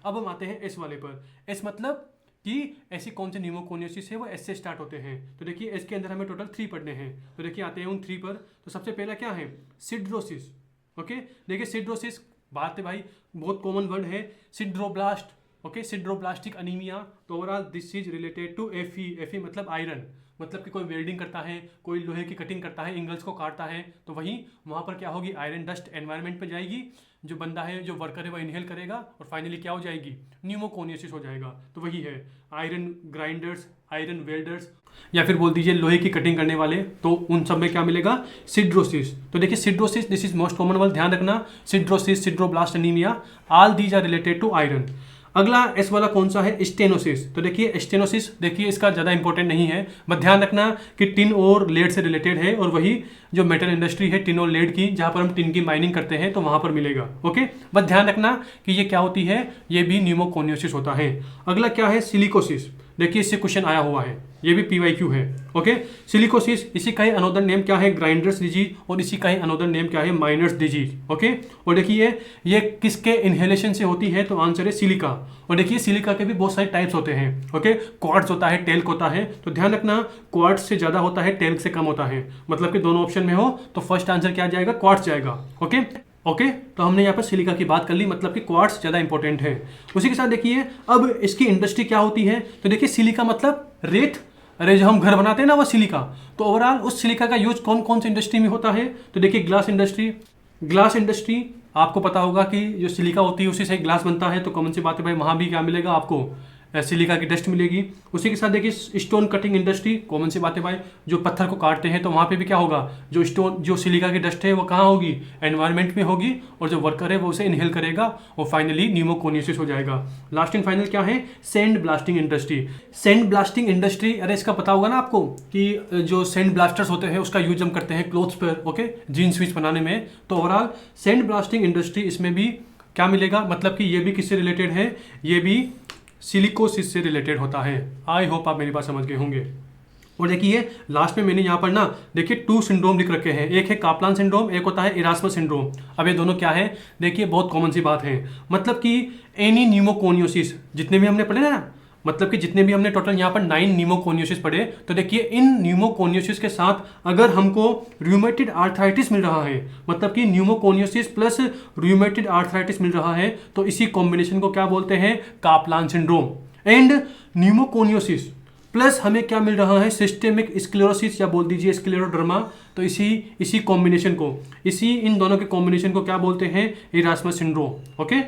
अब हम आते हैं एस वाले पर। एस मतलब कि ऐसी कौन से न्यूमोकोनियोसिस है वो एस से स्टार्ट होते हैं। तो देखिए एस के अंदर हमें टोटल 3 पढ़ने हैं। तो देखिए आते हैं उन 3 पर। तो सबसे पहला क्या है, सिड्रोसिस। ओके, देखिए सिड्रोसिस बात है भाई, बहुत कॉमन वर्ड है, सिड्रोब्लास्ट। Okay, sideroblastic anaemia. तो overall this is related to F E. F E मतलब आयरन, मतलब कि कोई वेल्डिंग करता है, कोई लोहे की कटिंग करता है, इंगल्स को काटता है, तो वहीं वहाँ पर क्या होगी, आयरन डस्ट एनवायरनमेंट पे जाएगी, जो बंदा है, जो वर्कर है, वो इनहेल करेगा और फाइनली क्या हो जाएगी, न्यूमोकोनियोसिस हो जाएगा। तो वही है आयरन ग्राइंडर्स, आयरन वेल्डर्स, या फिर बोल दीजिए लोहे की कटिंग करने वाले, तो उन सब में क्या मिलेगा, सिड्रोसिस। तो देखिए siderosis this is most common वाला, ध्यान रखना, siderosis, sideroblast anaemia, all these are related to iron. अगला एस वाला कौन सा है, स्टेनोसिस। तो देखिए स्टेनोसिस, देखिए इसका ज़्यादा इंपॉर्टेंट नहीं है, बट ध्यान रखना कि टिन और लेड से रिलेटेड है, और वही जो मेटल इंडस्ट्री है टिन और लेड की, जहाँ पर हम टिन की माइनिंग करते हैं, तो वहाँ पर मिलेगा। ओके, बस ध्यान रखना कि ये क्या होती है, ये भी न्यूमोकोनियोसिस होता है। अगला क्या है, सिलिकोसिस। देखिए इससे क्वेश्चन आया हुआ है, ये भी PYQ है। ओके, सिलिकोसिस, इसी का ही अनोदर नेम क्या है, ग्राइंडर्स डिजीज, और इसी का ही अनोदर नेम क्या है, माइनर्स डिजीज। ओके, और देखिए ये किसके इनहेलेशन से होती है, तो आंसर है सिलिका। और देखिए सिलिका के भी बहुत सारे टाइप्स होते हैं। ओके, क्वार्ट्ज होता है, टेल्क होता है, तो ध्यान रखना क्वार्ट्ज से ज़्यादा होता है, टेल्क से कम होता है, मतलब कि दोनों ऑप्शन में हो तो फर्स्ट आंसर क्या जाएगा, क्वार्ट्ज जाएगा। ओके, तो हमने यहाँ पर सिलिका की बात कर ली, मतलब कि क्वार्ट्ज ज़्यादा इंपॉर्टेंट है। उसी के साथ देखिए अब इसकी इंडस्ट्री क्या होती है, तो देखिए सिलिका मतलब रेत, अरे जो हम घर बनाते हैं ना वो सिलिका, तो ओवरऑल उस सिलिका का यूज कौन कौन सी इंडस्ट्री में होता है, तो देखिए ग्लास इंडस्ट्री। ग्लास इंडस्ट्री आपको पता होगा कि जो सिलिका होती है उसी से ग्लास बनता है, तो कॉमन सी बात है भाई, वहाँ भी क्या मिलेगा आपको, सिलिका की डस्ट मिलेगी। उसी के साथ देखिए स्टोन कटिंग इंडस्ट्री, कॉमन सी बात है भाई, जो पत्थर को काटते हैं तो वहाँ पे भी क्या होगा, जो स्टोन, जो सिलिका की डस्ट है वो कहाँ होगी, एनवायरनमेंट में होगी, और जो वर्कर है वो उसे इनहेल करेगा और फाइनली न्यूमोकोनियोसिस हो जाएगा। लास्ट एंड फाइनल क्या है, sand blasting industry. Sand blasting industry, अरे इसका पता होगा ना आपको कि जो सैंड ब्लास्टर्स होते हैं उसका यूज हम करते हैं क्लोथ्स पर, ओके, जीन्स वीन्स बनाने में, तो ओवरऑल सैंड ब्लास्टिंग इंडस्ट्री, इसमें भी क्या मिलेगा, मतलब कि ये भी किससे रिलेटेड है, ये भी सिलिकोसिस से रिलेटेड होता है। आई होप आप मेरी बात समझ गए होंगे। और देखिए लास्ट में मैंने यहाँ पर ना देखिए 2 सिंड्रोम लिख रखे हैं, एक है काप्लान सिंड्रोम, एक होता है इरास्मस सिंड्रोम। अब ये दोनों क्या है, देखिए बहुत कॉमन सी बात है, मतलब कि एनी न्यूमोकोनियोसिस, जितने भी हमने पढ़े ना, मतलब कि जितने भी हमने टोटल यहाँ पर 9 न्यूमोकोनियोसिस पढ़े, तो देखिए इन न्यूमोकोनियोसिस के साथ अगर हमको रूमेटेड आर्थराइटिस मिल रहा है, मतलब कि न्यूमोकोनियोसिस प्लस रूमेटेड आर्थराइटिस मिल रहा है, तो इसी कॉम्बिनेशन को क्या बोलते हैं, Kaplan syndrome. And pneumoconiosis plus हमें क्या मिल रहा है, सिस्टेमिक स्क्लेरोसिस, या बोल दीजिए स्क्लेरोडर्मा, तो इसी कॉम्बिनेशन को, इन दोनों के कॉम्बिनेशन को क्या बोलते हैं, इरास्मस सिंड्रोम। ओके,